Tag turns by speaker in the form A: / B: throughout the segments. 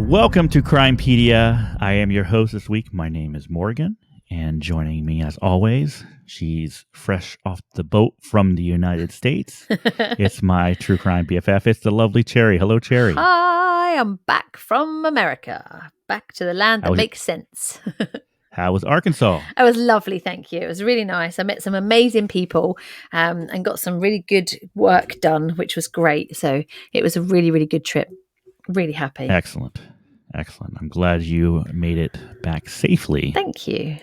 A: Welcome to Crimepedia. I am your host this week. My name is Morgan, and joining me as always, she's fresh off the boat from the United States. It's my true crime BFF. It's the lovely Cherry. Hello, Cherry.
B: Hi, I'm back from America, back to the land that makes sense.
A: How was Arkansas?
B: It was lovely, thank you. It was really nice. I met some amazing people and got some really good work done, which was great. So it was a really, really good trip. Really happy.
A: Excellent. I'm glad you made it back safely.
B: Thank you.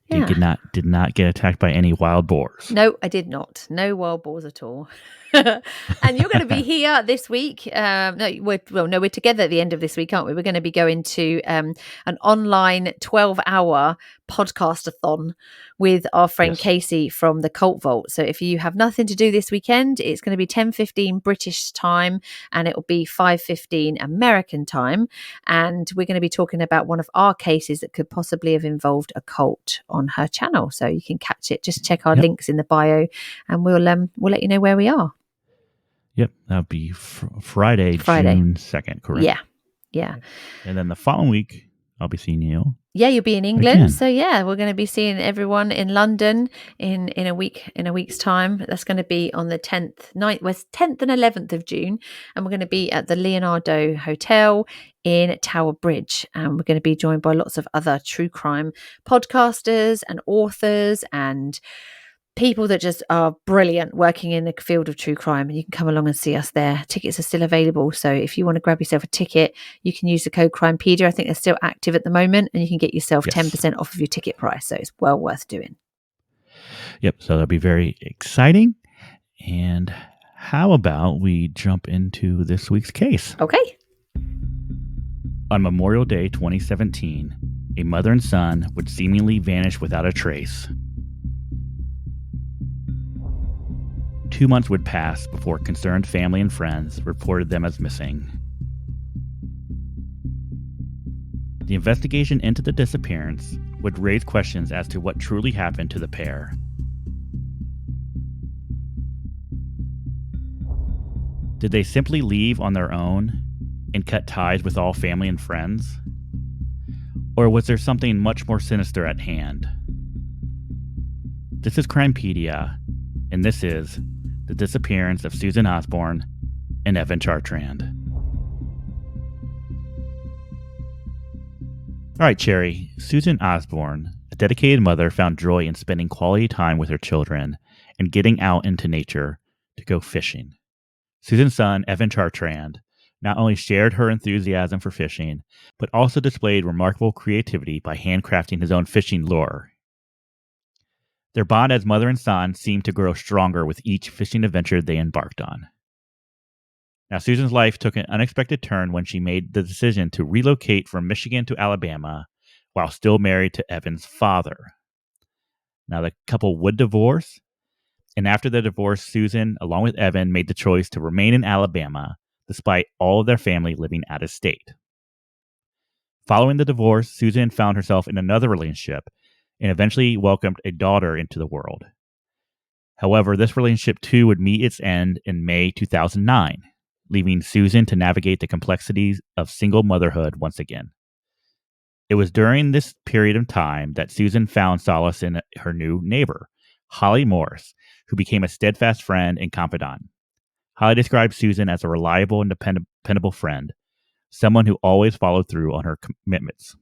A: You did not get attacked by any wild boars.
B: No, I did not. No wild boars at all. And you're going to be here this week. We're together at the end of this week, aren't we? We're going to be going to an online 12-hour podcast-a-thon with our friend Casey from the Cult Vault. So if you have nothing to do this weekend, it's going to be 10:15 British time and it will be 5:15 American time. And we're going to be talking about one of our cases that could possibly have involved a cult on her channel. So you can catch it. Just check our links in the bio and we'll let you know where we are.
A: Yep, that'll be Friday, June 2nd, correct?
B: Yeah.
A: And then the following week, I'll be seeing you.
B: Yeah, you'll be in England. Again. So yeah, we're going to be seeing everyone in London in a week's time. That's going to be on the 10th and 11th of June. And we're going to be at the Leonardo Hotel in Tower Bridge. And we're going to be joined by lots of other true crime podcasters and authors and people that just are brilliant working in the field of true crime, and you can come along and see us there. Tickets are still available, so if you want to grab yourself a ticket, you can use the code Crimepedia. I think they're still active at the moment, and you can get yourself 10% off of your ticket price, so it's well worth doing.
A: Yep, so that'll be very exciting. And how about we jump into this week's case?
B: Okay.
A: On Memorial Day 2017, a mother and son would seemingly vanish without a trace. 2 months would pass before concerned family and friends reported them as missing. The investigation into the disappearance would raise questions as to what truly happened to the pair. Did they simply leave on their own and cut ties with all family and friends? Or was there something much more sinister at hand? This is Crimepedia, and this is the disappearance of Susan Osborne and Evan Chartrand. All right, Cherry. Susan Osborne, a dedicated mother, found joy in spending quality time with her children and getting out into nature to go fishing. Susan's son, Evan Chartrand, not only shared her enthusiasm for fishing, but also displayed remarkable creativity by handcrafting his own fishing lure. Their bond as mother and son seemed to grow stronger with each fishing adventure they embarked on. Now, Susan's life took an unexpected turn when she made the decision to relocate from Michigan to Alabama while still married to Evan's father. Now, the couple would divorce, and after the divorce, Susan, along with Evan, made the choice to remain in Alabama despite all of their family living out of state. Following the divorce, Susan found herself in another relationship and eventually welcomed a daughter into the world. However, this relationship too would meet its end in May 2009, leaving Susan to navigate the complexities of single motherhood once again. It was during this period of time that Susan found solace in her new neighbor, Holly Morris, who became a steadfast friend and confidant. Holly described Susan as a reliable and dependable friend, someone who always followed through on her commitments.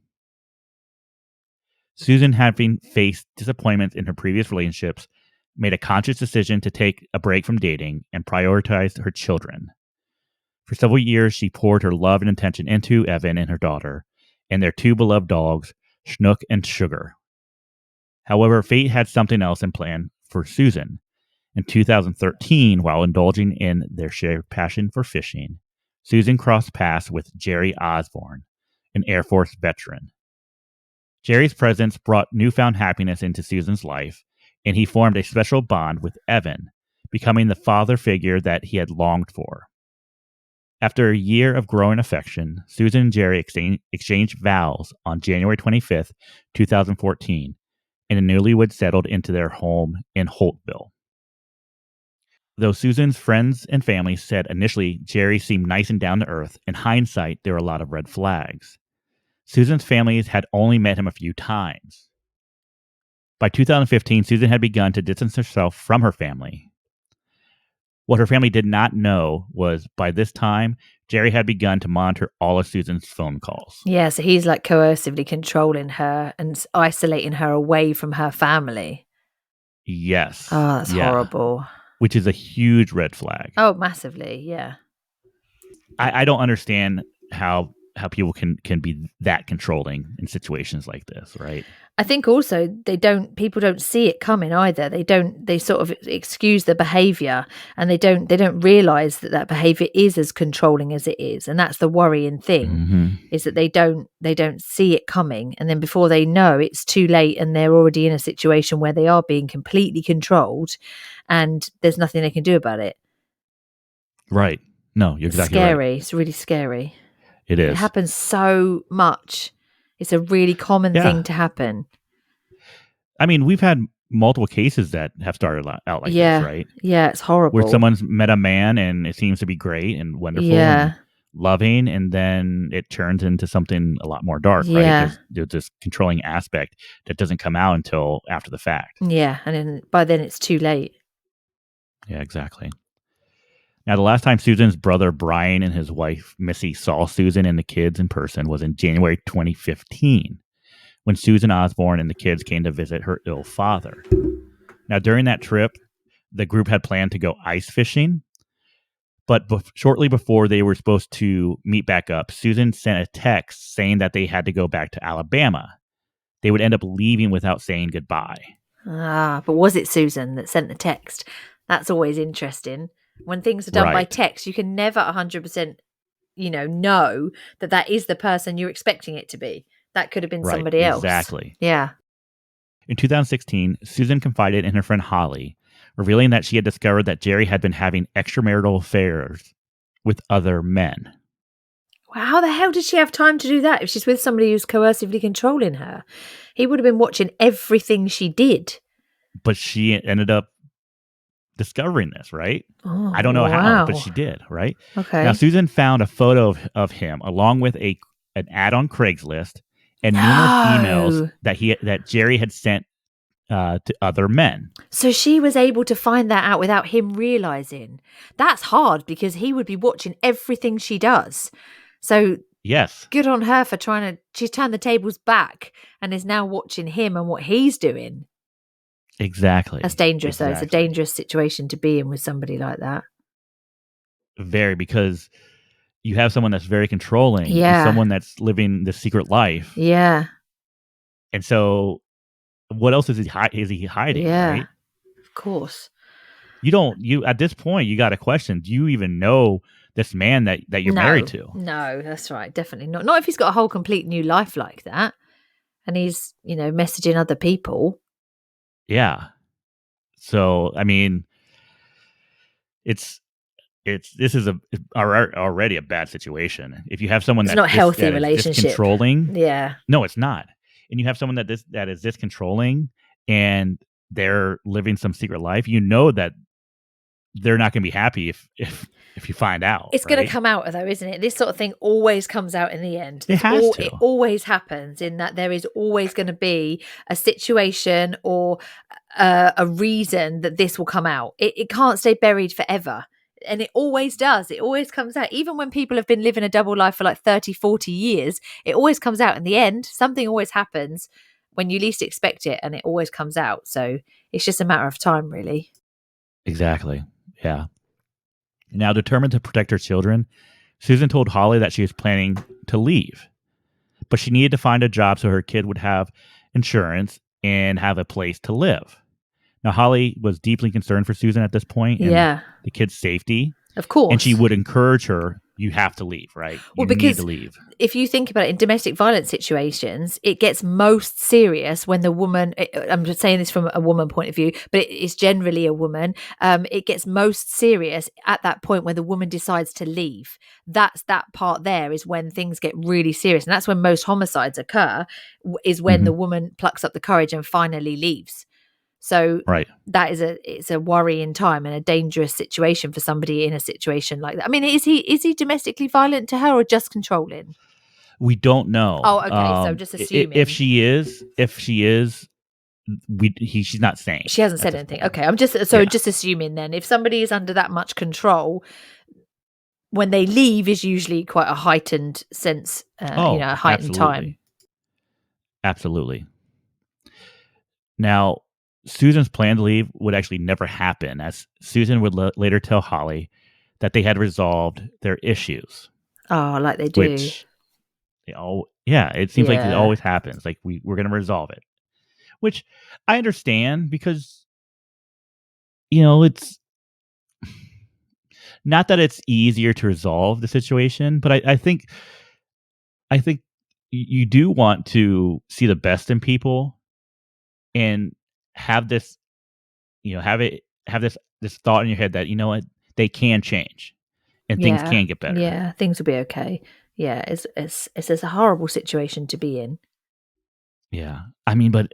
A: Susan, having faced disappointments in her previous relationships, made a conscious decision to take a break from dating and prioritized her children. For several years, she poured her love and attention into Evan and her daughter, and their two beloved dogs, Schnook and Sugar. However, fate had something else in plan for Susan. In 2013, while indulging in their shared passion for fishing, Susan crossed paths with Jerry Osborne, an Air Force veteran. Jerry's presence brought newfound happiness into Susan's life, and he formed a special bond with Evan, becoming the father figure that he had longed for. After a year of growing affection, Susan and Jerry exchanged vows on January 25th, 2014, and the newlyweds settled into their home in Holtville. Though Susan's friends and family said initially Jerry seemed nice and down to earth, in hindsight, there were a lot of red flags. Susan's family had only met him a few times. By 2015, Susan had begun to distance herself from her family. What her family did not know was by this time, Jerry had begun to monitor all of Susan's phone calls.
B: Yeah, so he's like coercively controlling her and isolating her away from her family.
A: Yes.
B: Oh, that's horrible.
A: Which is a huge red flag.
B: Oh, massively, yeah.
A: I don't understand how people can be that controlling in situations like this, right?
B: I think also people don't see it coming either. They sort of excuse the behavior, and they don't realize that behavior is as controlling as it is. And that's the worrying thing, is that they don't see it coming. And then before they know, it's too late and they're already in a situation where they are being completely controlled and there's nothing they can do about it.
A: Right. No, you're exactly
B: scary.
A: right.
B: It's really scary.
A: It is.
B: It happens so much. It's a really common thing to happen.
A: I mean, we've had multiple cases that have started out like this, right?
B: Yeah, it's horrible.
A: Where someone's met a man and it seems to be great and wonderful and loving, and then it turns into something a lot more dark, right? There's this controlling aspect that doesn't come out until after the fact.
B: Yeah, and then by then it's too late.
A: Yeah, exactly. Now, the last time Susan's brother Brian and his wife Missy saw Susan and the kids in person was in January 2015, when Susan Osborne and the kids came to visit her ill father. Now, during that trip, the group had planned to go ice fishing, but shortly before they were supposed to meet back up, Susan sent a text saying that they had to go back to Alabama. They would end up leaving without saying goodbye.
B: But was it Susan that sent the text? That's always interesting. When things are done by text, you can never 100%, know that is the person you're expecting it to be. That could have been somebody else.
A: Exactly.
B: Yeah.
A: In 2016, Susan confided in her friend Holly, revealing that she had discovered that Jerry had been having extramarital affairs with other men.
B: Well, how the hell did she have time to do that if she's with somebody who's coercively controlling her? He would have been watching everything she did.
A: But she ended up discovering this, right?
B: Oh,
A: I don't know how, but she did, right?
B: Okay.
A: Now, Susan found a photo of him along with an ad on Craigslist and numerous emails that Jerry had sent to other men.
B: So she was able to find that out without him realizing. That's hard because he would be watching everything she does. So
A: yes,
B: good on her for she's turned the tables back and is now watching him and what he's doing.
A: Exactly.
B: That's dangerous, though. It's a dangerous situation to be in with somebody like that.
A: Very, because you have someone that's very controlling.
B: Yeah.
A: Someone that's living the secret life.
B: Yeah.
A: And so what else is he hiding?
B: Yeah.
A: Right?
B: Of course.
A: You at this point, you got to question, do you even know this man that you're married to?
B: No, that's right. Definitely not. Not if he's got a whole complete new life like that and he's, messaging other people.
A: Yeah. So, I mean, this is already a bad situation. If you have someone
B: that's not healthy relationship,
A: this controlling,
B: yeah,
A: no, it's not. And you have someone that is this controlling, and they're living some secret life. You know that they're not going to be happy if you find out.
B: It's going to come out, though, isn't it? This sort of thing always comes out in the end.
A: It has to.
B: It always happens in that there is always going to be a situation or a reason that this will come out. It can't stay buried forever. And it always does. It always comes out. Even when people have been living a double life for like 30, 40 years, it always comes out in the end. Something always happens when you least expect it, and it always comes out. So it's just a matter of time, really.
A: Exactly. Yeah. Now, determined to protect her children, Susan told Holly that she was planning to leave, but she needed to find a job so her kid would have insurance and have a place to live. Now, Holly was deeply concerned for Susan at this point and the kid's safety.
B: Of course.
A: And she would encourage her, you have to leave, right?
B: Well,
A: you
B: because
A: need to leave.
B: If you think about it, in domestic violence situations, it gets most serious when the woman, I'm just saying this from a woman point of view, but it's generally a woman. It gets most serious at that point where the woman decides to leave. That part there is when things get really serious. And that's when most homicides occur, is when the woman plucks up the courage and finally leaves. So
A: Right.
B: it's a worrying time and a dangerous situation for somebody in a situation like that. I mean, is he domestically violent to her or just controlling?
A: We don't know.
B: Oh, okay. So just assuming
A: If she is, she's not saying.
B: she hasn't
A: at
B: said
A: this
B: anything.
A: point.
B: Okay, I'm just
A: Yeah.
B: just assuming then if somebody is under that much control, when they leave is usually quite a heightened sense, a heightened time.
A: Absolutely. Now, Susan's plan to leave would actually never happen, as Susan would later tell Holly that they had resolved their issues.
B: Oh, like they do.
A: Which it seems like it always happens. Like we're going to resolve it, which I understand because, it's not that it's easier to resolve the situation, but I think you do want to see the best in people and have this, have this thought in your head that, what, they can change and things can get better.
B: Yeah, things will be okay. Yeah, it's a horrible situation to be in.
A: Yeah. I mean, but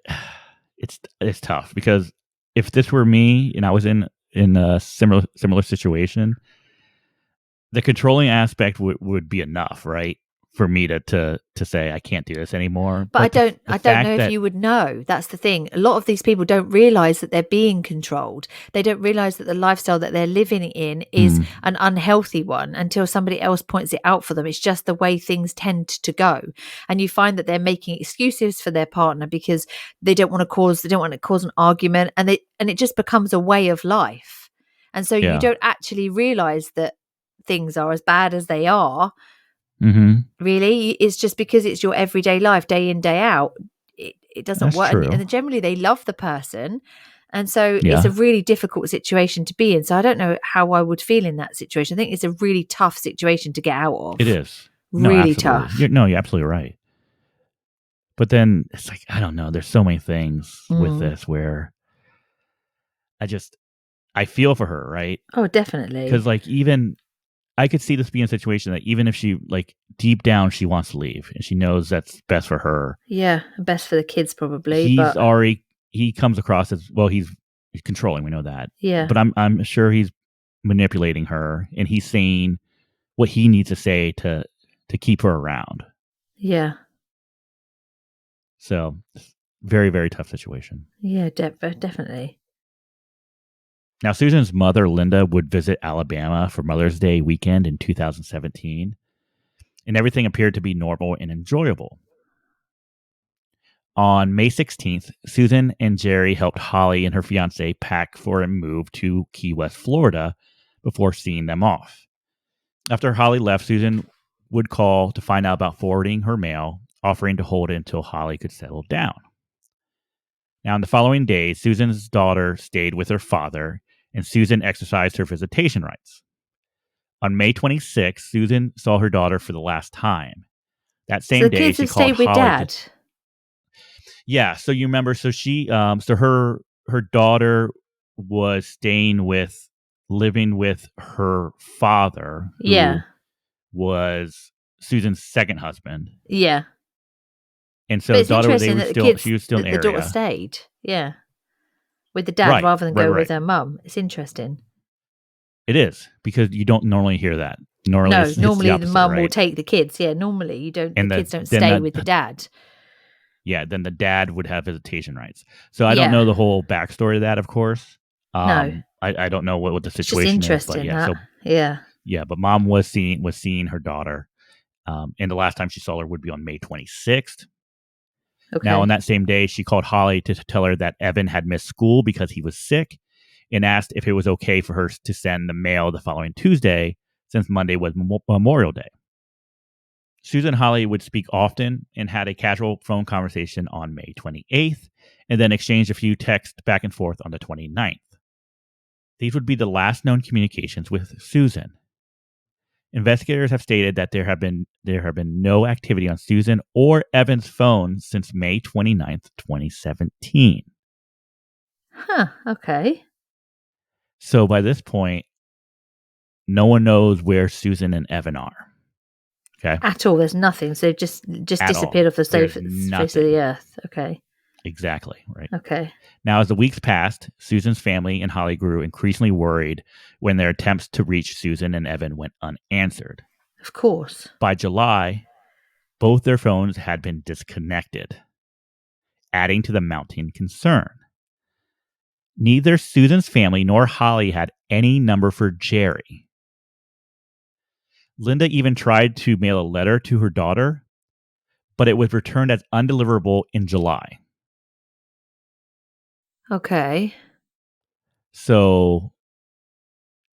A: it's tough because if this were me and I was in a similar situation, the controlling aspect would be enough, right? For me to say I can't do this anymore.
B: But I don't know if
A: that
B: you would know. That's the thing. A lot of these people don't realize that they're being controlled. They don't realize that the lifestyle that they're living in is an unhealthy one until somebody else points it out for them. It's just the way things tend to go. And you find that they're making excuses for their partner because they don't want to cause an argument, and it just becomes a way of life. And so you don't actually realize that things are as bad as they are. Really, it's just because it's your everyday life, day in, day out. It doesn't
A: That's
B: work.
A: true.
B: And generally they love the person, and so it's a really difficult situation to be in. So I don't know how I would feel in that situation. I think it's a really tough situation to get out of.
A: It is
B: really tough.
A: You're absolutely right. But then it's like, I don't know, there's so many things with this where I feel for her, right?
B: Oh, definitely.
A: Because even I could see this being a situation that even if she, deep down, she wants to leave and she knows that's best for her.
B: Yeah, best for the kids probably.
A: He comes across as, well, he's controlling. We know that.
B: Yeah.
A: But I'm sure he's manipulating her and he's saying what he needs to say to keep her around.
B: Yeah.
A: So, very, very tough situation.
B: Yeah, definitely.
A: Now, Susan's mother, Linda, would visit Alabama for Mother's Day weekend in 2017, and everything appeared to be normal and enjoyable. On May 16th, Susan and Jerry helped Holly and her fiancé pack for a move to Key West, Florida, before seeing them off. After Holly left, Susan would call to find out about forwarding her mail, offering to hold it until Holly could settle down. Now, in the following days, Susan's daughter stayed with her father, and Susan exercised her visitation rights. On May 26th, Susan saw her daughter for the last time. That same day, she called
B: with
A: Holly.
B: Dad.
A: Yeah, so you remember, so she, her daughter was living with her father, who was Susan's second husband.
B: Yeah.
A: And so daughter, she was still in the area.
B: The daughter stayed, with the dad rather than go with her mum. It's interesting.
A: It is, because you don't normally hear that. Normally the
B: mum will take the kids. Yeah, normally you don't. And the kids don't stay with the dad.
A: Yeah, then the dad would have visitation rights. So I don't know the whole backstory of that, of course.
B: No,
A: I don't know what the situation
B: is. But
A: but mom was seeing her daughter, and the last time she saw her would be on May 26th. Okay. Now, on that same day, she called Holly to tell her that Evan had missed school because he was sick, and asked if it was okay for her to send the mail the following Tuesday, since Monday was Memorial Day. Susan and Holly would speak often and had a casual phone conversation on May 28th, and then exchanged a few texts back and forth on the 29th. These would be the last known communications with Susan. Investigators have stated that there have been no activity on Susan or Evan's phone since May 29th, 2017.
B: Huh, okay.
A: So by this point, no one knows where Susan and Evan are. Okay.
B: At all. There's nothing. So just disappeared off the face of the earth. Okay.
A: Exactly. Right.
B: Okay.
A: Now, as the weeks passed, Susan's family and Holly grew increasingly worried when their attempts to reach Susan and Evan went unanswered.
B: Of course.
A: By July, both their phones had been disconnected, adding to the mounting concern. Neither Susan's family nor Holly had any number for Jerry. Linda even tried to mail a letter to her daughter, but it was returned as undeliverable in July.
B: Okay.
A: So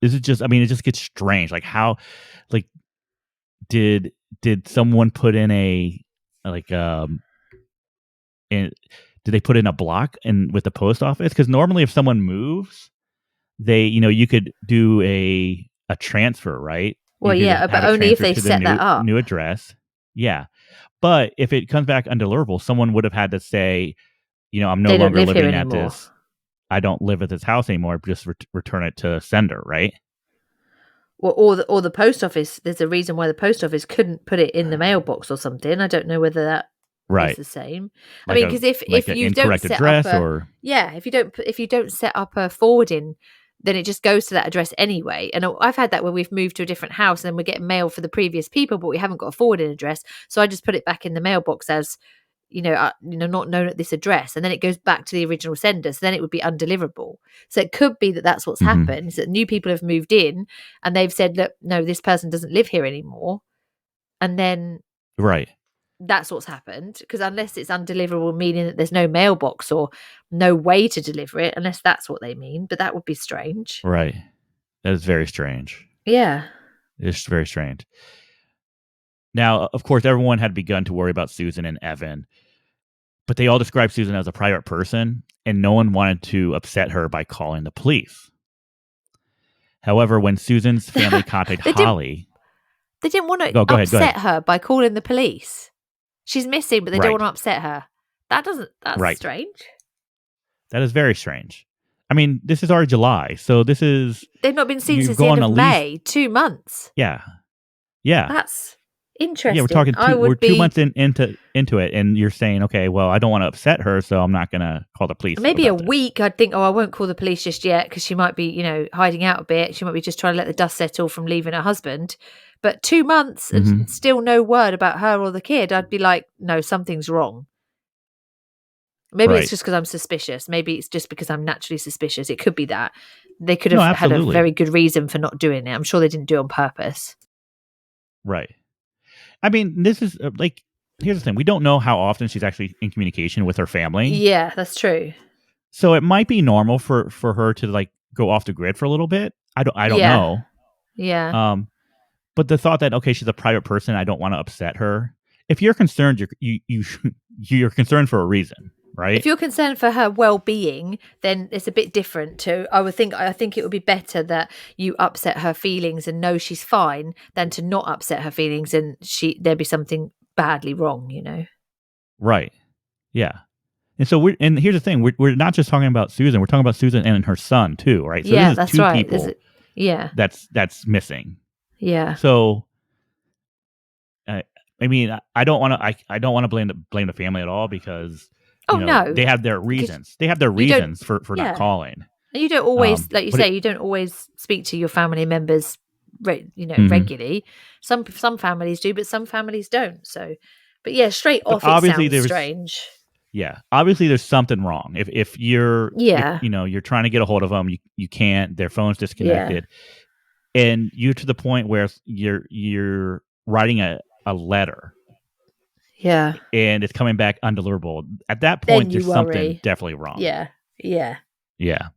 A: this is just, it just gets strange. Like how, like, did someone put in a, like, did they put in a block with the post office? Because normally if someone moves, you could do a transfer, right?
B: Well,
A: You could
B: yeah,
A: have
B: but
A: it
B: only if
A: transferred
B: they
A: to the
B: set that up.
A: new address. Yeah. But if it comes back undeliverable, someone would have had to say, I'm no longer living at this. I don't live at this house anymore. Just return it to sender, right?
B: Well, or the post office. There's a reason why the post office couldn't put it in the mailbox or something. I don't know whether that is the same.
A: Like
B: because if
A: an
B: you don't
A: incorrect
B: set
A: address
B: up if you don't set up a forwarding, then it just goes to that address anyway. And I've had that when we've moved to a different house and we're getting mail for the previous people, but we haven't got a forwarding address. So I just put it back in the mailbox as not known at this address, and then it goes back to the original sender. So then it would be undeliverable. So it could be that that's what's happened. Is that new people have moved in and they've said, look, no, this person doesn't live here anymore, and then that's what's happened. Because unless it's undeliverable, meaning that there's no mailbox or no way to deliver it, unless that's what they mean, but that would be strange.
A: Right. That is very strange.
B: Yeah.
A: It's very strange. Now, of course, everyone had begun to worry about Susan and Evan, but they all described Susan as a private person, and no one wanted to upset her by calling the police. However, when Susan's family contacted Holly...
B: They didn't want to upset her by calling the police. She's missing, but they don't want to upset her. That's strange.
A: That is very strange. This is already July, so this is...
B: They've not been seen since the end of May. 2 months.
A: Yeah. Yeah.
B: That's interesting.
A: Yeah, we're talking we're 2 months into it, and you're saying, okay, well, I don't want to upset her, so I'm not going to call the police.
B: Maybe a week, I'd think, I won't call the police just yet, because she might be, hiding out a bit. She might be just trying to let the dust settle from leaving her husband. But 2 months and still no word about her or the kid, I'd be like, no, something's wrong. Maybe it's just because I'm suspicious. Maybe it's just because I'm naturally suspicious. It could be that. They could have had a very good reason for not doing it. I'm sure they didn't do it on purpose.
A: Right. This is here's the thing. We don't know how often she's actually in communication with her family.
B: Yeah, that's true.
A: So it might be normal for her to go off the grid for a little bit. I don't know.
B: Yeah.
A: But the thought that, okay, she's a private person, I don't want to upset her. If you're concerned, you're concerned for a reason, right?
B: If you're concerned for her well-being, then it's a bit different to, I think it would be better that you upset her feelings and know she's fine than to not upset her feelings and there'd be something badly wrong,
A: Right. Yeah. And so here's the thing, we're not just talking about Susan, we're talking about Susan and her son too, right? So
B: yeah,
A: this is
B: that's
A: two
B: right.
A: people that's missing.
B: Yeah.
A: So I don't want to blame the family at all, because
B: no,
A: they have their reasons. They have their reasons for not calling.
B: And you don't always, like you say, you don't always speak to your family members, regularly. Some families do, but some families don't. So, but yeah, straight off, it sounds strange.
A: Yeah, obviously there's something wrong. If you're you're trying to get a hold of them, you can't. Their phone's disconnected. Yeah. And you're to the point where you're writing a letter.
B: Yeah.
A: And it's coming back undeliverable. At that point, there's something definitely wrong.
B: Yeah. Yeah.
A: Yeah.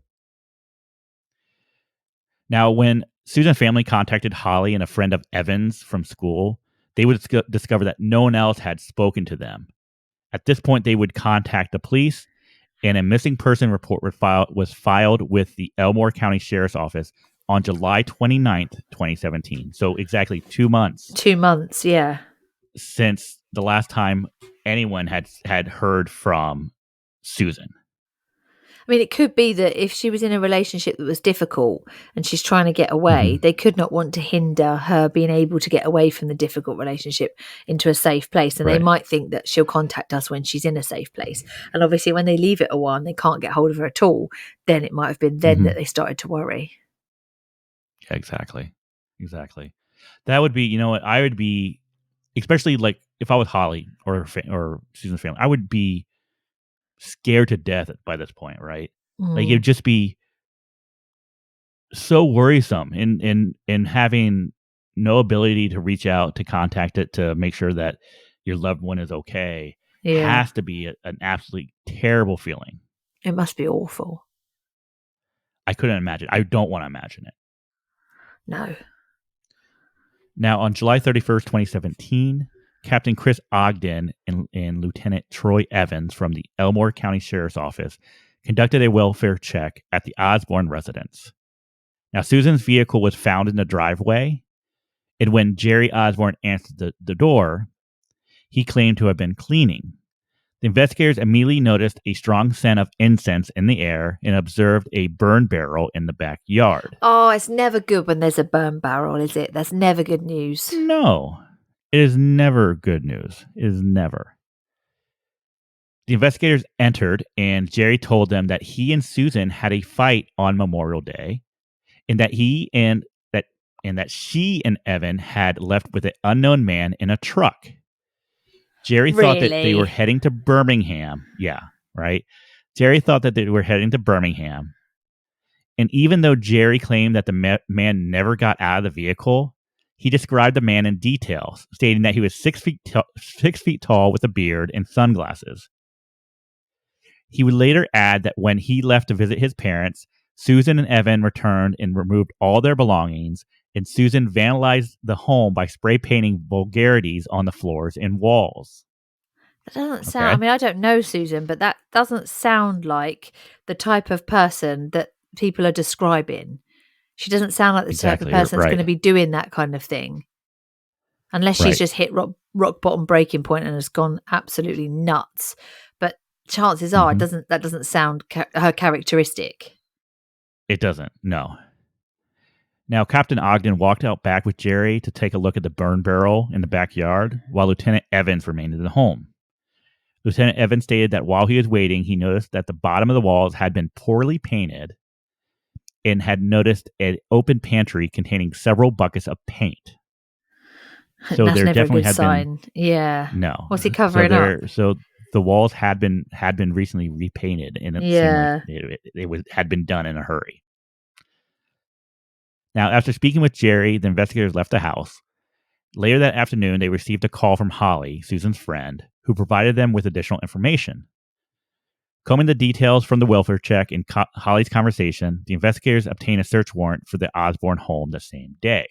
A: Now, when Susan's family contacted Holly and a friend of Evan's from school, they would discover that no one else had spoken to them. At this point, they would contact the police, and a missing person report was filed with the Elmore County Sheriff's Office on July 29th, 2017. So exactly 2 months.
B: 2 months, yeah.
A: Since the last time anyone had heard from Susan.
B: I mean, it could be that if she was in a relationship that was difficult and she's trying to get away,
A: Mhm.
B: they could not want to hinder her being able to get away from the difficult relationship into a safe place. And they
A: Right.
B: might think that she'll contact us when she's in a safe place. And obviously, when they leave it a while and they can't get hold of her at all, then it might have been then that
A: Mhm.
B: they started to worry.
A: Yeah, exactly. Exactly. That would be, you know what, I would be, especially, like, if I was Holly or Susan's family, I would be scared to death by this point, right? Like,
B: Mm,
A: it'd just be so worrisome in having no ability to reach out, to contact it, to make sure that your loved one is okay,
B: yeah,
A: has to be an absolutely terrible feeling.
B: it must be awful.
A: I couldn't imagine. I don't wanna imagine it.
B: No.
A: Now, on July 31st, 2017, Captain Chris Ogden and Lieutenant Troy Evans from the Elmore County Sheriff's Office conducted a welfare check at the Osborne residence. Now, Susan's vehicle was found in the driveway, and when Jerry Osborne answered the door, he claimed to have been cleaning. The investigators immediately noticed a strong scent of incense in the air and observed a burn barrel in the backyard.
B: Oh, it's never good when there's a burn barrel, is it? That's never good news.
A: No, it is never good news. It is never. The investigators entered, and Jerry told them that he and Susan had a fight on Memorial Day, and that she and Evan had left with an unknown man in a truck. Jerry thought that they were
B: Really?
A: heading to Birmingham. Yeah, right. Jerry thought that they were heading to Birmingham, and even though Jerry claimed that the man never got out of the vehicle, he described the man in detail, stating that he was 6 feet tall with a beard and sunglasses. He would later add that when he left to visit his parents, Susan and Evan returned and removed all their belongings, and Susan vandalized the home by spray painting vulgarities on the floors and walls.
B: That doesn't sound, I
A: Okay?
B: mean, I don't know Susan, but that doesn't sound like the type of person that people are describing. She doesn't sound like the type of
A: Exactly.
B: person that's
A: Right.
B: gonna be doing that kind of thing, unless she's
A: Right.
B: just hit rock bottom breaking point and has gone absolutely nuts. But chances are
A: Hmm.
B: that doesn't sound her characteristic.
A: It doesn't. No. Now, Captain Ogden walked out back with Jerry to take a look at the burn barrel in the backyard, while Lieutenant Evans remained in the home. Lieutenant Evans stated that while he was waiting, he noticed that the bottom of the walls had been poorly painted and had noticed an open pantry containing several buckets of paint. So
B: That's
A: there
B: never a
A: definitely
B: good
A: had been
B: sign. Yeah.
A: no.
B: What's he
A: So
B: covering up?
A: there so the walls had been recently repainted, and it seemed like
B: Yeah.
A: it had been done in a hurry. Now, after speaking with Jerry, the investigators left the house. Later that afternoon, they received a call from Holly, Susan's friend, who provided them with additional information. Combing the details from the welfare check and Holly's conversation, the investigators obtained a search warrant for the Osborne home the same day.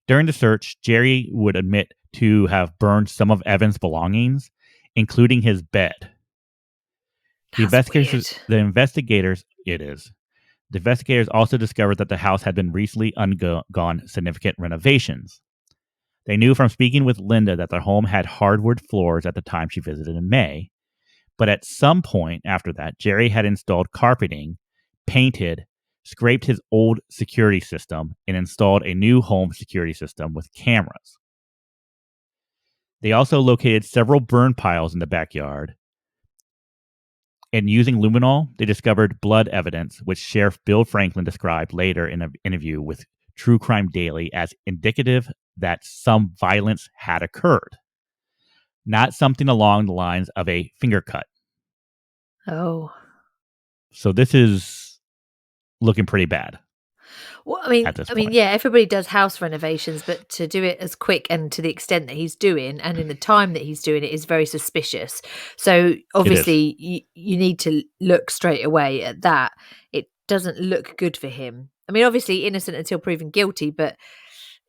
A: During the search, Jerry would admit to have burned some of Evan's belongings, including his bed. The
B: That's
A: investigators,
B: weird.
A: the investigators, it is. The investigators also discovered that the house had been recently undergone significant renovations. They knew from speaking with Linda that their home had hardwood floors at the time she visited in May, but at some point after that, Jerry had installed carpeting, painted, scraped his old security system, and installed a new home security system with cameras. They also located several burn piles in the backyard, and using luminol, they discovered blood evidence, which Sheriff Bill Franklin described later in an interview with True Crime Daily as indicative that some violence had occurred, not something along the lines of a finger cut.
B: Oh.
A: So this is looking pretty bad
B: Well,
A: at this
B: I mean,
A: point.
B: yeah, everybody does house renovations, but to do it as quick and to the extent that he's doing, and in the time that he's doing it, is very suspicious. So
A: It is.
B: obviously, you need to look straight away at that. It doesn't look good for him. I mean, obviously, innocent until proven guilty, but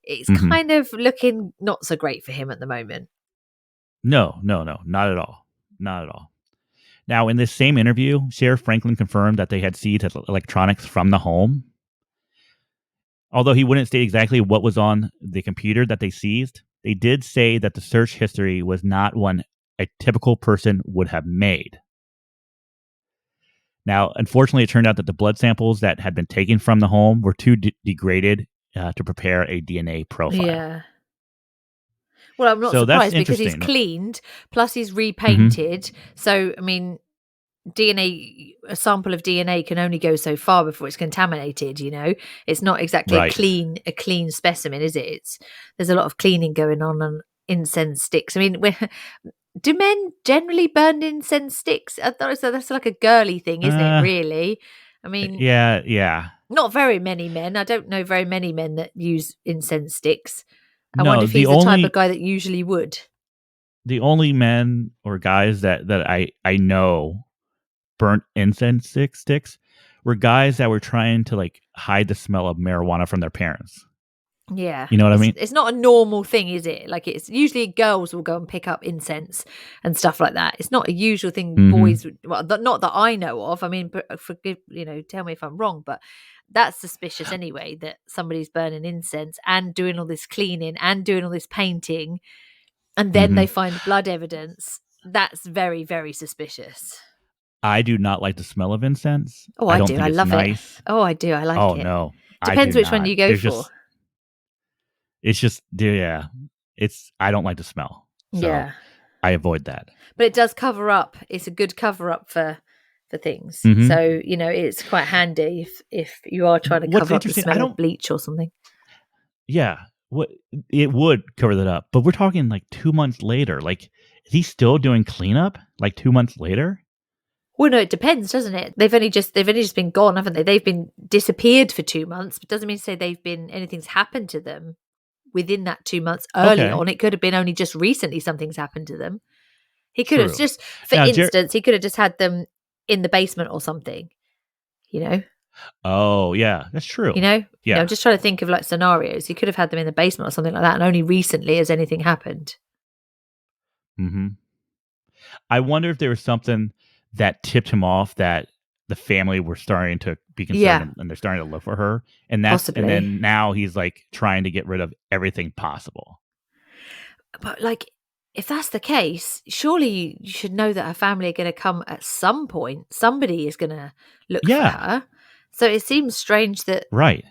B: it's
A: Hmm.
B: kind of looking not so great for him at the moment.
A: No, no, no, not at all. Not at all. Now, in this same interview, Sheriff Franklin confirmed that they had seized electronics from the home. Although he wouldn't state exactly what was on the computer that they seized, they did say that the search history was not one a typical person would have made. Now, unfortunately, it turned out that the blood samples that had been taken from the home were too degraded to prepare a DNA profile.
B: Yeah. Well, I'm not
A: So that's
B: surprised because he's
A: interesting.
B: cleaned, plus he's
A: Mm-hmm.
B: repainted. So, I mean, a sample of DNA can only go so far before it's contaminated, you know? It's not exactly
A: Right.
B: a clean specimen, is it? There's a lot of cleaning going on incense sticks. I mean, do men generally burn incense sticks? I thought that's like a girly thing, isn't it, really? I mean,
A: Yeah.
B: not very many men. I don't know very many men that use incense sticks. I wonder
A: No,
B: if he's the type of guy that usually would.
A: the only men or guys that I know burnt incense sticks were guys that were trying to like hide the smell of marijuana from their parents.
B: Yeah,
A: You know what I mean?
B: it's not a normal thing, is it? Like, it's usually girls will go and pick up incense and stuff like that. It's not a usual thing boys would, well, not that I know of. I mean, forgive, tell me if I'm wrong, but that's suspicious anyway, that somebody's burning incense and doing all this cleaning and doing all this painting, and then they find blood evidence. That's very, very suspicious.
A: I do not like the smell of incense.
B: Oh,
A: I
B: I
A: don't
B: do.
A: think
B: I
A: it's
B: love it.
A: nice.
B: Oh, I do. I like
A: Oh
B: it.
A: no, I do
B: Depends which one
A: not.
B: you go
A: There's
B: for.
A: it's just yeah. I don't like the smell, so
B: Yeah.
A: I avoid that.
B: But it does cover up. It's a good cover up for things.
A: Mm-hmm.
B: So, it's quite handy if you are trying to
A: What's
B: cover up the
A: interesting, I
B: smell of
A: don't.
B: bleach or something.
A: Yeah, what it would cover that up, but we're talking like 2 months later. Like, is he still doing cleanup? Like 2 months later?
B: Well, no, it depends, doesn't it? They've only just been gone, haven't they? They've been disappeared for 2 months, but doesn't mean to say anything's happened to them within that 2 months early
A: Okay,
B: on. It could have been only just recently something's happened to them. He could have
A: true.
B: just, for
A: Now,
B: instance, he could have just had them in the basement or something, you know?
A: oh yeah, that's true.
B: I'm
A: Yeah.
B: just trying to think of like scenarios. He could have had them in the basement or something like that, and only recently has anything happened.
A: Mm-hmm. I wonder if there was something that tipped him off that the family were starting to be
B: Yeah,
A: concerned and they're starting to look for her, and
B: possibly.
A: then now he's like trying to get rid of everything possible.
B: But like, if that's the case, surely you should know that her family are going to come at some point. Somebody is going to look for
A: Yeah.
B: her. So it seems strange that,
A: Right.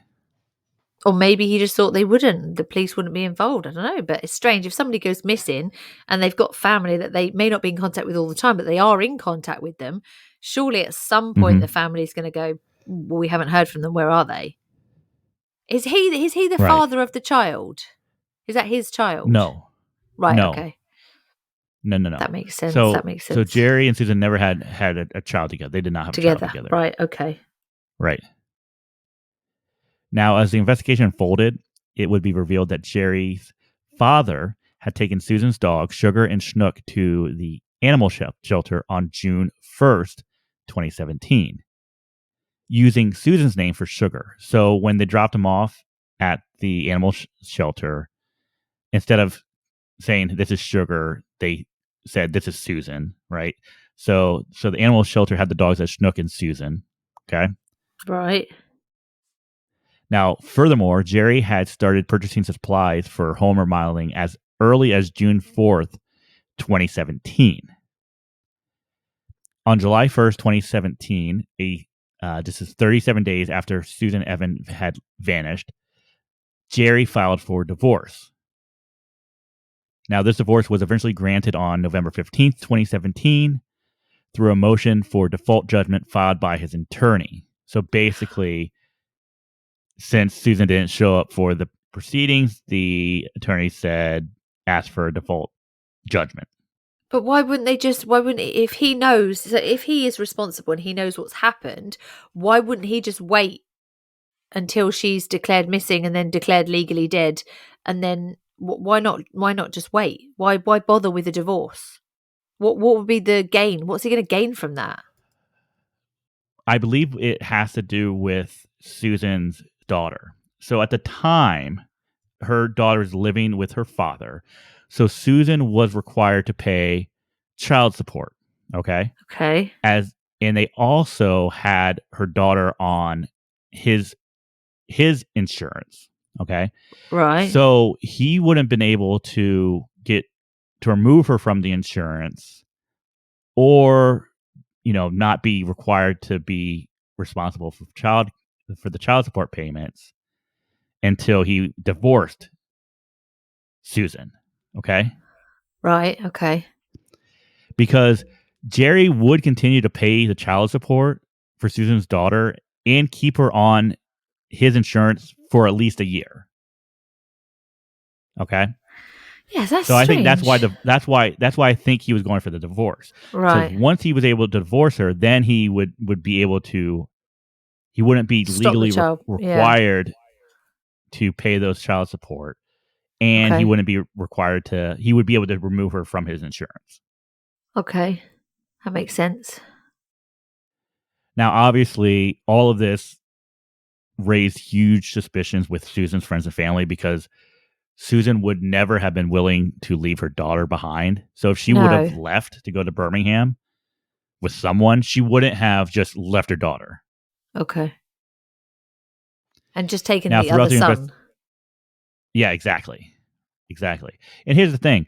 B: or maybe he just thought they wouldn't, the police wouldn't be involved. I don't know, but it's strange if somebody goes missing and they've got family that they may not be in contact with all the time, but they are in contact with them. Surely at some point the
A: Mm-hmm.
B: family is going to go, well, we haven't heard from them. Where are they? Is he the
A: Right.
B: father of the child? Is that his child?
A: No.
B: Right.
A: No.
B: Okay.
A: No.
B: That makes sense.
A: So
B: That makes sense.
A: Jerry and Susan never had a child together. They did not have a child together.
B: Right. Okay.
A: Right. Now, as the investigation unfolded, it would be revealed that Jerry's father had taken Susan's dog, Sugar and Schnook, to the animal shelter on June 1st, 2017, using Susan's name for Sugar. So when they dropped him off at the animal shelter, instead of saying this is Sugar, they said this is Susan, right? So the animal shelter had the dogs as Schnook and Susan. Okay.
B: Right.
A: Now, furthermore, Jerry had started purchasing supplies for home remodeling as early as June 4th, 2017. On July 1st, 2017, this is 37 days after Susan Evan had vanished, Jerry filed for divorce. Now, this divorce was eventually granted on November 15th, 2017, through a motion for default judgment filed by his attorney. So basically, since Susan didn't show up for the proceedings, the attorney asked for a default judgment.
B: But why wouldn't if he knows, so if he is responsible and he knows what's happened, why wouldn't he just wait until she's declared missing and then declared legally dead? And then why not just wait? Why bother with a divorce? What would be the gain? What's he going to gain from that?
A: I believe it has to do with Susan's daughter. So at the time, her daughter was living with her father. So Susan was required to pay child support. Okay.
B: Okay.
A: And they also had her daughter on his insurance. Okay.
B: Right.
A: So he wouldn't have been able to remove her from the insurance or not be required to be responsible for the child support payments until he divorced Susan. Okay?
B: Right. Okay.
A: Because Jerry would continue to pay the child support for Susan's daughter and keep her on his insurance for at least a year. Okay?
B: Yeah, that's
A: So I think that's
B: strange.
A: why I think he was going for the divorce. Because
B: Right.
A: once he was able to divorce her, then he would be able to. He wouldn't be
B: Stop the
A: legally
B: child. Yeah.
A: required to pay those child support, and he
B: Okay.
A: wouldn't be required to. He would be able to remove her from his insurance.
B: Okay. That makes sense.
A: Now, obviously, all of this raised huge suspicions with Susan's friends and family because Susan would never have been willing to leave her daughter behind. So if she would have
B: No.
A: left to go to Birmingham with someone, she wouldn't have just left her daughter.
B: Okay. And just taking
A: Now,
B: the
A: throughout
B: other
A: the
B: son.
A: yeah, exactly. And here's the thing.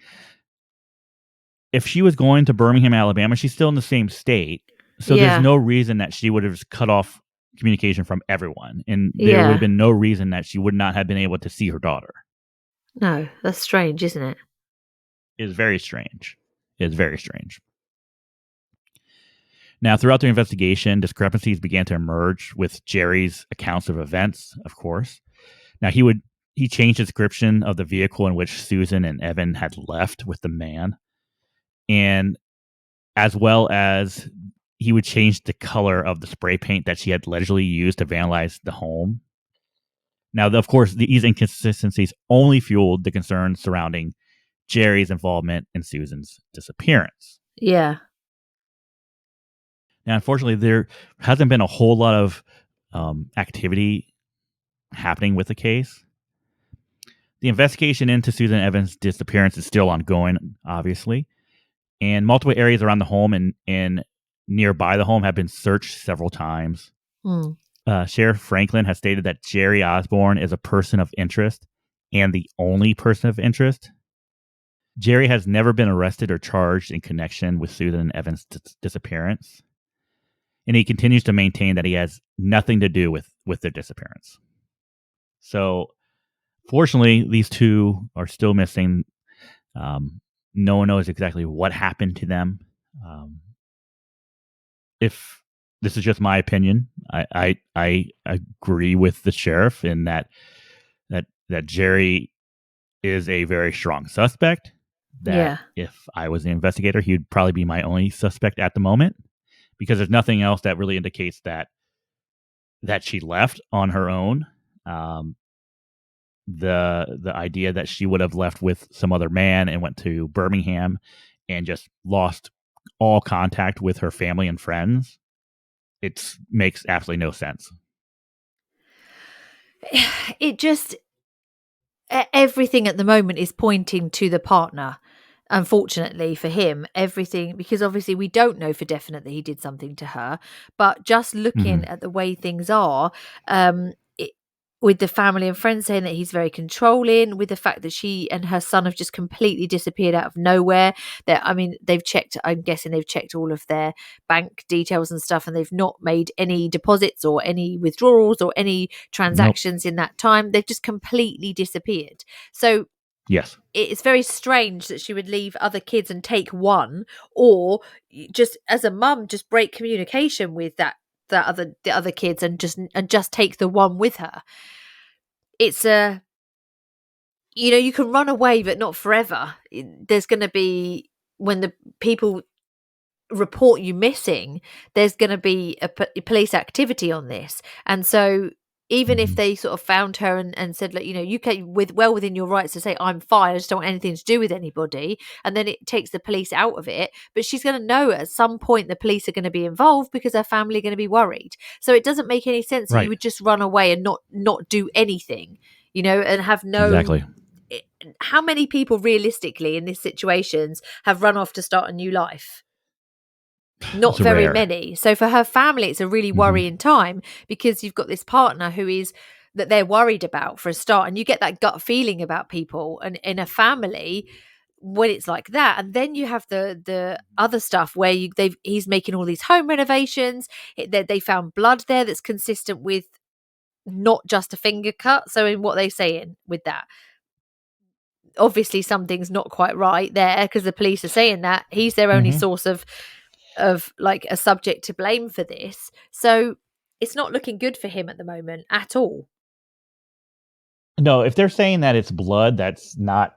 A: If she was going to Birmingham, Alabama, she's still in the same state. So there's
B: Yeah.
A: no reason that she would have cut off communication from everyone. And there would
B: Yeah.
A: have been no reason that she would not have been able to see her daughter.
B: No, that's strange, isn't it?
A: It's very strange. It's very strange. Now, throughout the investigation, discrepancies began to emerge with Jerry's accounts of events, of course. Now, he changed the description of the vehicle in which Susan and Evan had left with the man, and as well as he would change the color of the spray paint that she had allegedly used to vandalize the home. Now, of course, these inconsistencies only fueled the concerns surrounding Jerry's involvement in Susan's disappearance.
B: Yeah.
A: Now, unfortunately, there hasn't been a whole lot of activity happening with the case. The investigation into Susan Evans' disappearance is still ongoing, obviously, and multiple areas around the home and nearby the home have been searched several times.
B: Hmm.
A: Sheriff Franklin has stated that Jerry Osborne is a person of interest and the only person of interest. Jerry has never been arrested or charged in connection with Susan Evans' disappearance, and he continues to maintain that he has nothing to do with their disappearance. So, fortunately, these two are still missing. No one knows exactly what happened to them. If this is just my opinion, I agree with the sheriff in that Jerry is a very strong suspect. That
B: Yeah.
A: if I was the investigator, he would probably be my only suspect at the moment because there's nothing else that really indicates that she left on her own. The idea that she would have left with some other man and went to Birmingham and just lost all contact with her family and friends, it makes absolutely no sense.
B: It just everything at the moment is pointing to the partner. Unfortunately for him, everything, because obviously we don't know for definite that he did something to her, but just looking
A: Mm-hmm.
B: at the way things are, it, with the family and friends saying that he's very controlling, with the fact that she and her son have just completely disappeared out of nowhere. That, I mean, they've checked, I'm guessing they've checked all of their bank details and stuff, and they've not made any deposits or any withdrawals or any
A: Nope.
B: transactions in that time. They've just completely disappeared. So
A: Yes.
B: it's very strange that she would leave other kids and take one, or just as a mum just break communication with the other kids and just take the one with her. It's a, you can run away but not forever. There's going to be, when the people report you missing, there's going to be a police activity on this. And so even if
A: Mm-hmm.
B: they sort of found her and said, like, you can within your rights to say, I'm fine, I just don't want anything to do with anybody, and then it takes the police out of it, but she's going to know at some point the police are going to be involved because her family are going to be worried. So it doesn't make any sense that you
A: Right.
B: would just run away and not do anything, and have no.
A: Exactly.
B: How many people realistically in these situations have run off to start a new life? Not
A: It's
B: very
A: rare.
B: many. So for her family, it's a really
A: Mm-hmm.
B: worrying time, because you've got this partner that they're worried about for a start, and you get that gut feeling about people, and in a family, when it's like that, and then you have the other stuff where he's making all these home renovations. They found blood there that's consistent with not just a finger cut. So in what they saying with that, obviously something's not quite right there, because the police are saying that he's their only source of like a subject to blame for this. So it's not looking good for him at the moment at all.
A: No, if they're saying that it's blood, that's not.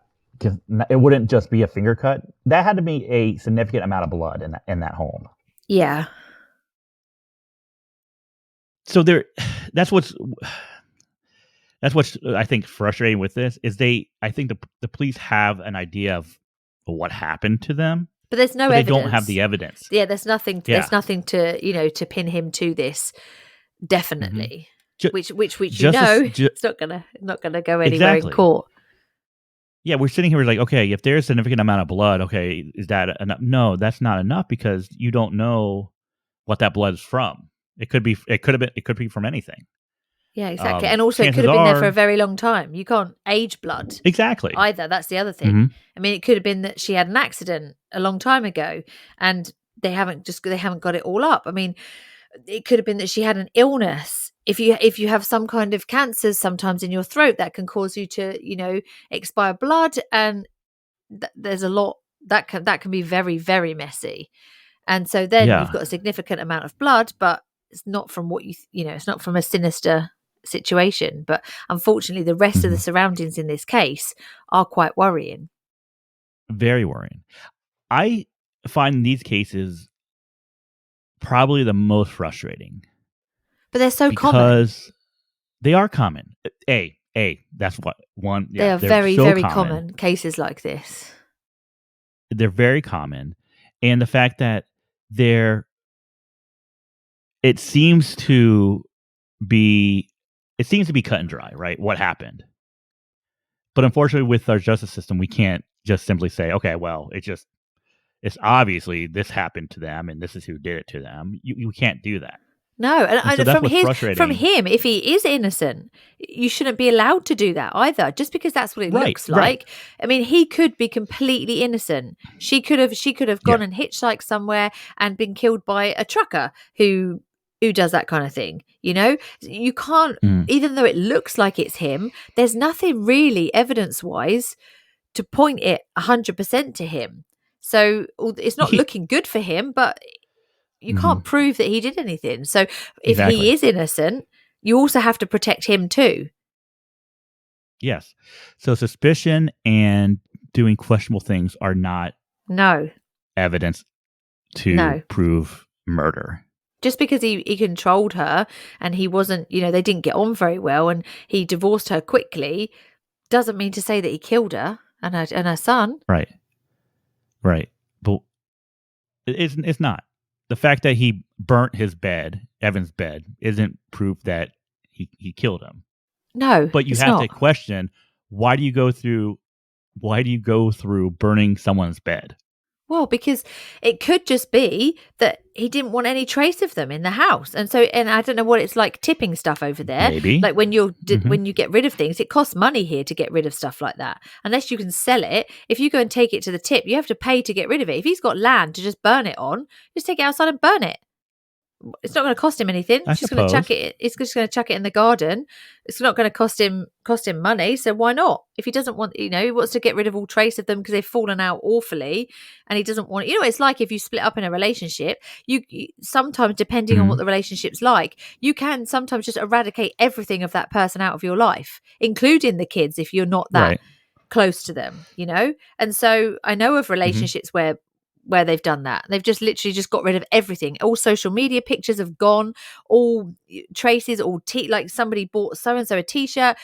A: It wouldn't just be a finger cut. That had to be a significant amount of blood in that home.
B: Yeah.
A: So that's what's I think frustrating with this is I think the police have an idea of what happened to them,
B: but there's no evidence.
A: They don't have the evidence.
B: Yeah, there's nothing. Yeah. There's nothing to to pin him to this. Definitely, which it's not gonna go anywhere in court.
A: Yeah, we're sitting here like, okay, if there's a significant amount of blood, okay, is that enough? No, that's not enough, because you don't know what that blood is from. It could be from anything.
B: Yeah, exactly. And also it could have been there for a very long time. You can't age blood.
A: Exactly.
B: Either. That's the other thing. I mean, it could have been that she had an accident a long time ago and they haven't got it all up. I mean, it could have been that she had an illness. If you have some kind of cancers sometimes in your throat, that can cause you to, expire blood, and there's a lot that can be very, very messy. And so then you've got a significant amount of blood, but it's not from what it's not from a sinister situation. But unfortunately, the rest of the surroundings in this case are quite worrying.
A: Very worrying. I find these cases probably the most frustrating.
B: But they're so common.
A: Because they are common. That's what one.
B: They are very, so very common cases like this.
A: They're very common. And the fact that it seems to be cut and dry, right? What happened? But unfortunately, with our justice system, we can't just simply say, okay, well, it's obviously this happened to them and this is who did it to them. You can't do that.
B: No, and so from him, if he is innocent, you shouldn't be allowed to do that either, just because that's what it looks like. Right. I mean, he could be completely innocent. She could have gone and hitchhiked somewhere and been killed by a trucker who does that kind of thing. You can't, even though it looks like it's him, there's nothing really evidence-wise to point it 100% to him. So it's not looking good for him, but you can't prove that he did anything. So if he is innocent, you also have to protect him too.
A: Yes. So suspicion and doing questionable things are not evidence to prove murder.
B: Just because he controlled her and he wasn't, they didn't get on very well and he divorced her quickly, doesn't mean to say that he killed her and her son.
A: Right. But it's not. The fact that he burnt his bed, Evan's bed, isn't proof that he killed him.
B: No,
A: but you have to question, why do you go through burning someone's bed?
B: Well, because it could just be that he didn't want any trace of them in the house. And I don't know what it's like tipping stuff over there.
A: Maybe.
B: Like when you get rid of things, it costs money here to get rid of stuff like that. Unless you can sell it. If you go and take it to the tip, you have to pay to get rid of it. If he's got land to just burn it on, just take it outside and burn it. It's not going to cost him anything. He's just going to chuck it. It's just going to chuck it in the garden. It's not going to cost him money. So why not? If he doesn't want, he wants to get rid of all trace of them because they've fallen out awfully, and he doesn't want. It's like if you split up in a relationship. You sometimes, depending on what the relationship's like, you can sometimes just eradicate everything of that person out of your life, including the kids, if you're not that close to them. And so I know of relationships where they've done that. They've just literally just got rid of everything. All social media pictures have gone, all traces, all like somebody bought so-and-so a t-shirt.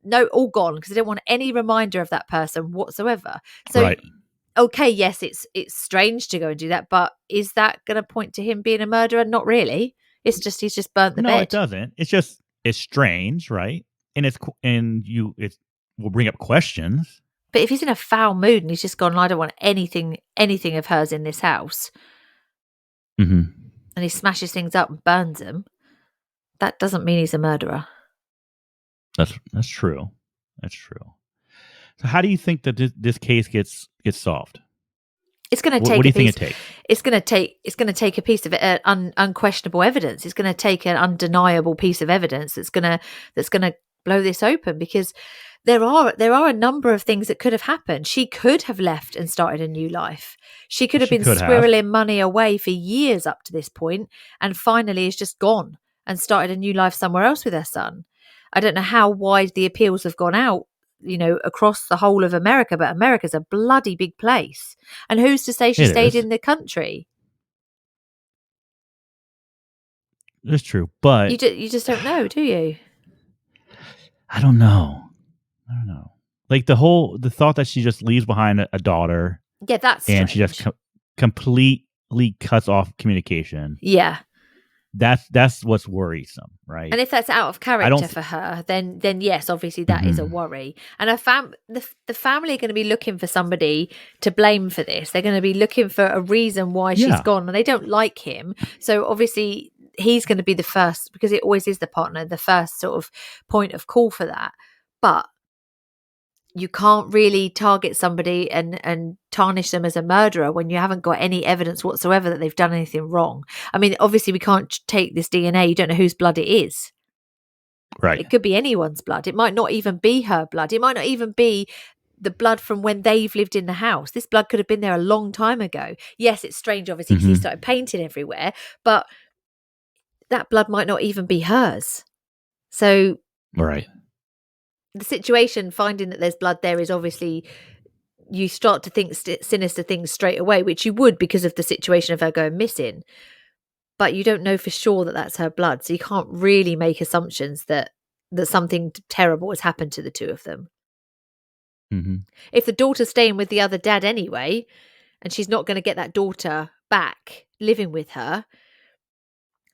B: No, all gone, because they don't want any reminder of that person whatsoever. So, okay, yes, it's strange to go and do that, but is that going to point to him being a murderer? Not really. It's just, he's just burnt the bed.
A: No, it doesn't. It's strange, right? And it will bring up questions.
B: But if he's in a foul mood and he's just gone, I don't want anything of hers in this house, and he smashes things up and burns them, that doesn't mean he's a murderer.
A: That's true. That's true. So how do you think that this case gets solved?
B: It's going to take.
A: What do you think it takes?
B: It's going to take. It's going to take a piece of unquestionable evidence. It's going to take an undeniable piece of evidence that's going to blow this open, because there are a number of things that could have happened. She could have left and started a new life. She could have been squirreling money away for years up to this point, and finally is just gone and started a new life somewhere else with her son. I don't know how wide the appeals have gone out, across the whole of America, but America's a bloody big place. And who's to say she stayed in the country?
A: That's true, but
B: you just don't know, do you?
A: I don't know. Like the thought that she just leaves behind a daughter.
B: Yeah, that's strange.
A: And she just completely cuts off communication.
B: Yeah.
A: That's what's worrisome, right?
B: And if that's out of character for her, then yes, obviously that is a worry. And the family are going to be looking for somebody to blame for this. They're going to be looking for a reason why she's gone, and they don't like him. So obviously he's going to be the first, because it always is the partner, the first sort of point of call for that. But you can't really target somebody and tarnish them as a murderer when you haven't got any evidence whatsoever that they've done anything wrong. I mean, obviously we can't take this DNA. You don't know whose blood it is.
A: Right.
B: It could be anyone's blood. It might not even be her blood. It might not even be the blood from when they've lived in the house. This blood could have been there a long time ago. Yes, it's strange, obviously, because he started painting everywhere, but that blood might not even be hers. So...
A: Right.
B: The situation, finding that there's blood there, is obviously, you start to think sinister things straight away, which you would because of the situation of her going missing. But you don't know for sure that that's her blood, so you can't really make assumptions that something terrible has happened to the two of them.
A: Mm-hmm.
B: If the daughter's staying with the other dad anyway, and she's not going to get that daughter back living with her,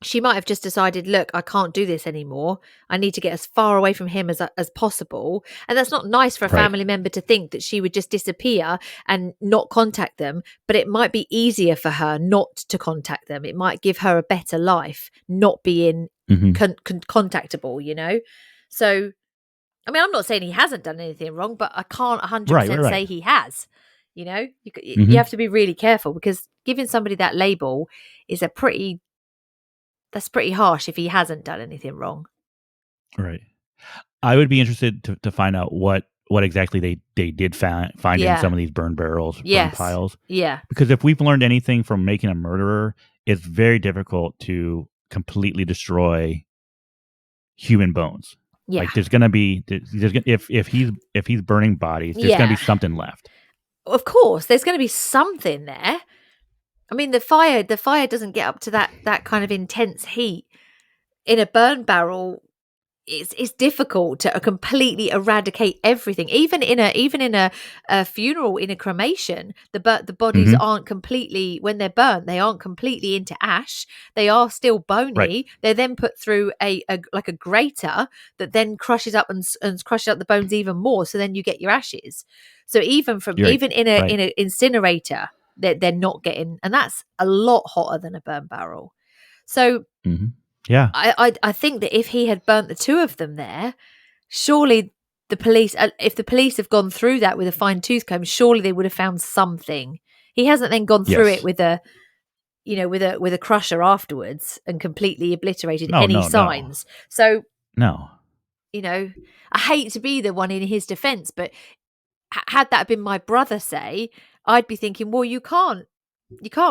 B: she might have just decided, look, I can't do this anymore. I need to get as far away from him as possible. And that's not nice for a family member to think, that she would just disappear and not contact them. But it might be easier for her not to contact them. It might give her a better life, not being contactable, So, I mean, I'm not saying he hasn't done anything wrong, but I can't 100% say he has. You have to be really careful, because giving somebody that label is that's pretty harsh if he hasn't done anything wrong.
A: Right. I would be interested to find out what exactly they did find in some of these burn barrels, burn piles.
B: Yeah.
A: Because if we've learned anything from Making a Murderer, it's very difficult to completely destroy human bones.
B: Yeah.
A: Like there's gonna be if he's burning bodies, there's gonna be something left.
B: Of course, there's gonna be something there. I mean, the fire doesn't get up to that kind of intense heat. In a burn barrel, it's difficult to completely eradicate everything. Even in a funeral, in a cremation, the bodies aren't completely, when they're burnt, they aren't completely into ash. They are still bony. Right. They're then put through a grater that then crushes up and crushes up the bones even more. So then you get your ashes. So even in an incinerator, they're not getting, and that's a lot hotter than a burn barrel. So
A: yeah,
B: I think that if he had burnt the two of them there, surely the police, if the police have gone through that with a fine tooth comb, surely they would have found something. He hasn't then gone through it with a crusher afterwards and completely obliterated any signs. So
A: no,
B: I hate to be the one in his defense, but had that been my brother, say, I'd be thinking, well, you can't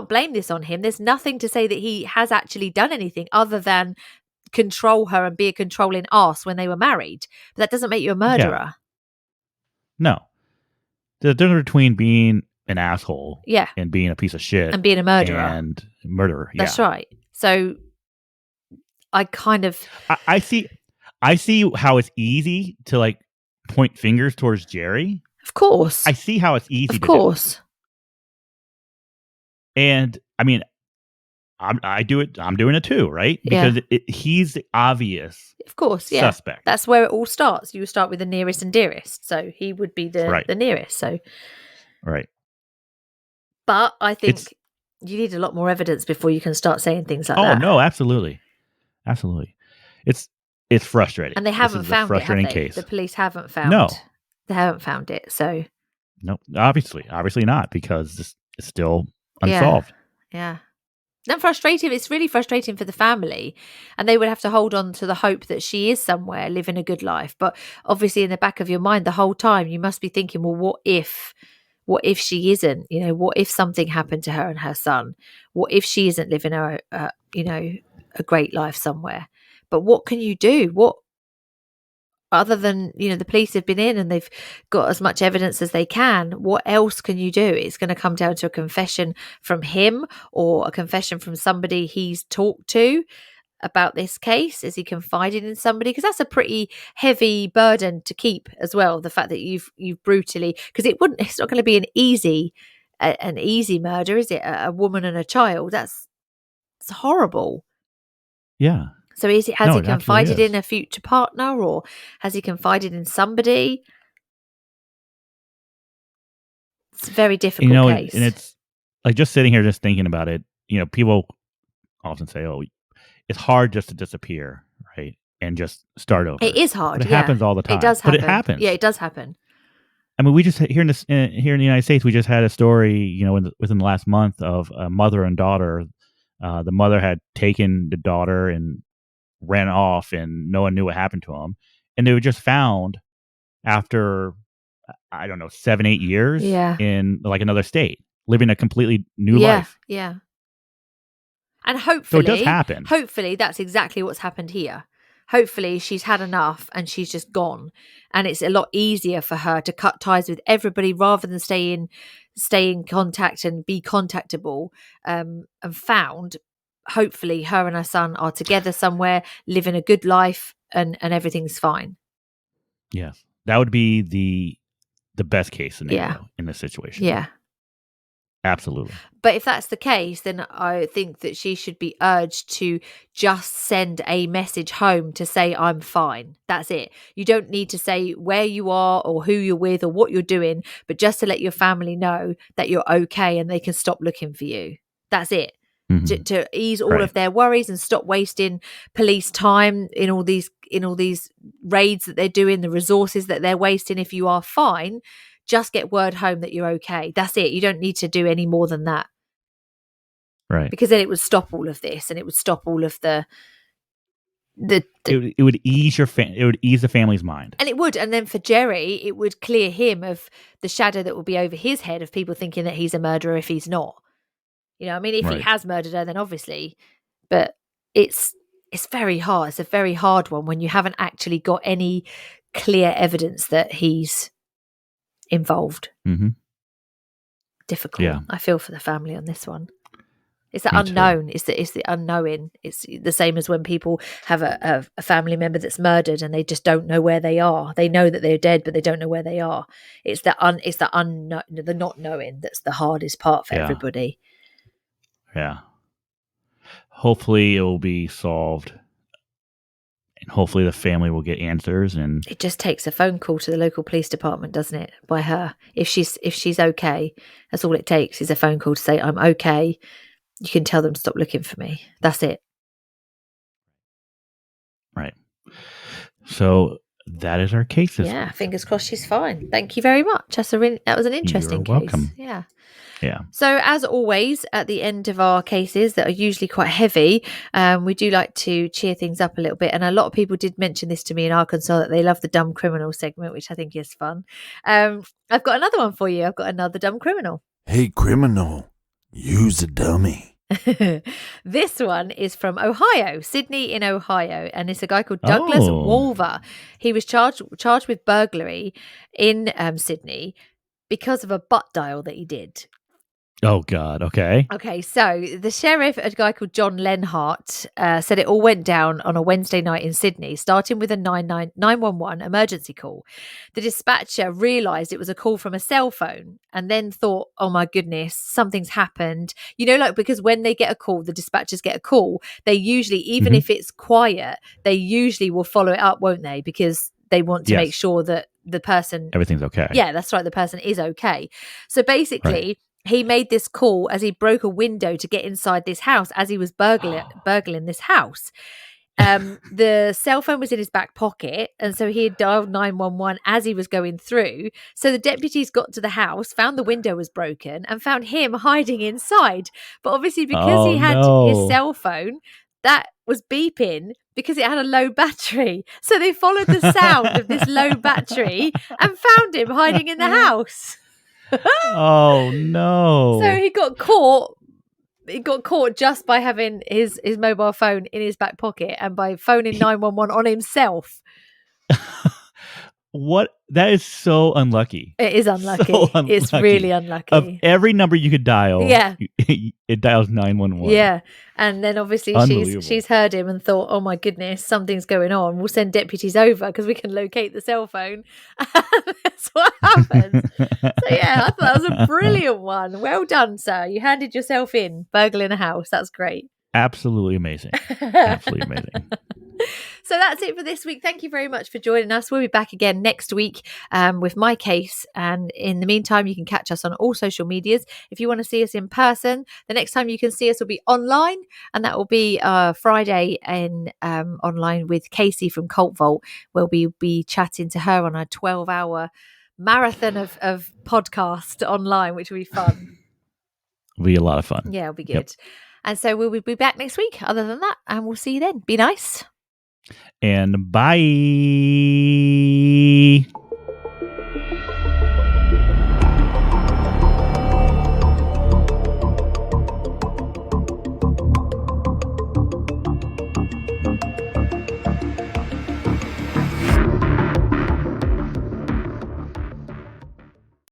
B: blame this on him. There's nothing to say that he has actually done anything other than control her and be a controlling arse when they were married. But that doesn't make you a murderer.
A: Yeah. No. The difference between being an asshole and being a piece of shit
B: and being a murderer
A: and murderer.
B: That's right. So I kind of...
A: I see how it's easy to like point fingers towards Jerry.
B: Of course.
A: I see how it's easy
B: to do. Of course.
A: And I mean, I do it. I'm doing it too, right? Because he's the obvious,
B: of course,
A: suspect.
B: That's where it all starts. You start with the nearest and dearest, so he would be the nearest. So,
A: right.
B: But I think you need a lot more evidence before you can start saying things like that.
A: Oh no, absolutely. It's frustrating,
B: and they haven't found
A: frustrating
B: it. Have they?
A: Case.
B: The police haven't found.
A: No,
B: They haven't found it, so
A: No, obviously not, because this is still
B: yeah,
A: unsolved.
B: yeah. And frustrating. It's really frustrating for the family, and they would have to hold on to the hope that she is somewhere living a good life. But obviously, in the back of your mind, the whole time, you must be thinking, well, what if? What if she isn't? You know, what if something happened to her and her son? What if she isn't living a great life somewhere? But what can you do? What other than, the police have been in and they've got as much evidence as they can, what else can you do? It's going to come down to a confession from him or a confession from somebody he's talked to about this case. Is he confided in somebody? Because that's a pretty heavy burden to keep as well, the fact that you've brutally, because it's not going to be an easy murder, is it? A woman and a child, it's horrible.
A: Yeah.
B: So has he
A: It absolutely
B: confided in
A: is.
B: a future partner, or has he confided in somebody? It's a very difficult
A: And
B: case.
A: it's like, just sitting here, just thinking about it, people often say, "Oh, it's hard just to disappear, right? And just start
B: It
A: over."
B: is
A: But
B: hard,
A: it
B: yeah.
A: happens all the
B: It
A: time.
B: does
A: But it
B: happen. Yeah,
A: happens.
B: it does happen.
A: I mean, we just here in the United States, we just had a story, within the last month, of a mother and daughter. The mother had taken the daughter and ran off, and no one knew what happened to them. And they were just found after, I don't know, 7, 8 years
B: Yeah.
A: in like another state, living a completely new
B: Yeah,
A: life.
B: yeah. And
A: So it does happen.
B: hopefully that's exactly what's happened here. Hopefully she's had enough and she's just gone. And it's a lot easier for her to cut ties with everybody rather than stay in contact and be contactable, and found. Hopefully her and her son are together somewhere, living a good life, and everything's fine.
A: Yes. That would be the best case
B: Yeah.
A: scenario in this situation.
B: Yeah.
A: Absolutely.
B: But if that's the case, then I think that she should be urged to just send a message home to say, I'm fine. That's it. You don't need to say where you are or who you're with or what you're doing, but just to let your family know that you're okay and they can stop looking for you. That's it.
A: Mhm.
B: To ease all
A: Right.
B: of their worries and stop wasting police time in all these raids that they're doing, the resources that they're wasting. If you are fine, just get word home that you're okay. That's it. You don't need to do any more than that.
A: Right.
B: Because then it would stop all of this, and it would stop all of the
A: It would ease it would ease the family's mind.
B: and it would. And then for Jerry, it would clear him of the shadow that would be over his head of people thinking that he's a murderer if he's not. I mean, if he
A: Right.
B: has murdered her, then obviously, but it's very hard. It's a very hard one when you haven't actually got any clear evidence that he's involved.
A: Mm-hmm.
B: Difficult.
A: Yeah.
B: I feel for the family on this one. It's the
A: Me
B: unknown.
A: too.
B: It's the unknowing. It's the same as when people have a family member that's murdered and they just don't know where they are. They know that they're dead, but they don't know where they are. It's the unknown, the not knowing that's the hardest part for everybody.
A: Yeah. Hopefully it will be solved, and hopefully the family will get answers. And
B: it just takes a phone call to the local police department, doesn't it? By her, if she's okay, that's all it takes is a phone call to say I'm okay. You can tell them to stop looking for me. That's it.
A: Right. So that is our case this
B: Yeah,
A: week.
B: fingers crossed she's fine. Thank you very much. That was an interesting
A: You're welcome.
B: case. Yeah.
A: Yeah.
B: So as always, at the end of our cases that are usually quite heavy, we do like to cheer things up a little bit. And a lot of people did mention this to me in Arkansas that they love the dumb criminal segment, which I think is fun. I've got another one for you. I've got another dumb criminal.
C: Hey, criminal, use a dummy.
B: This one is from Ohio, Sydney in Ohio, and it's a guy called Douglas Wolver. He was charged with burglary in Sydney because of a butt dial that he did.
A: Oh, God. Okay.
B: Okay, so the sheriff, a guy called John Lenhart, said it all went down on a Wednesday night in Sydney, starting with a 911 emergency call. The dispatcher realised it was a call from a cell phone and then thought, oh my goodness, something's happened. Because when they get a call, the dispatchers get a call, they usually, even if it's quiet, they usually will follow it up, won't they? Because they want to make sure that the person...
A: everything's okay.
B: Yeah, that's right. The person is okay. So basically...
A: Right.
B: He made this call as he broke a window to get inside this house as he was burgling this house. the cell phone was in his back pocket, and so he had dialed 911 as he was going through. So the deputies got to the house, found the window was broken, and found him hiding inside. But obviously, because he had his cell phone, that was beeping because it had a low battery. So they followed the sound of this low battery and found him hiding in the house.
A: Oh no.
B: So he got caught. He got caught just by having his mobile phone in his back pocket and by phoning 911 on himself.
A: What? That is so unlucky.
B: It is unlucky. So unlucky. It's really unlucky.
A: Of every number you could dial, it dials 911.
B: Yeah. And then obviously she's heard him and thought, oh my goodness, something's going on. We'll send deputies over because we can locate the cell phone. That's what happens. So yeah, I thought that was a brilliant one. Well done, sir. You handed yourself in, burgling a house. That's great.
A: Absolutely amazing. Absolutely amazing.
B: So that's it for this week. Thank you very much for joining us. We'll be back again next week with my case. And in the meantime, you can catch us on all social medias. If you want to see us in person, the next time you can see us will be online. And that will be Friday online with Casey from Cult Vault, where we'll be chatting to her on a 12-hour marathon of podcast online, which will be fun.
A: It'll be a lot of fun.
B: Yeah, it'll be good. Yep. And so we'll be back next week. Other than that, and we'll see you then. Be nice.
A: And bye.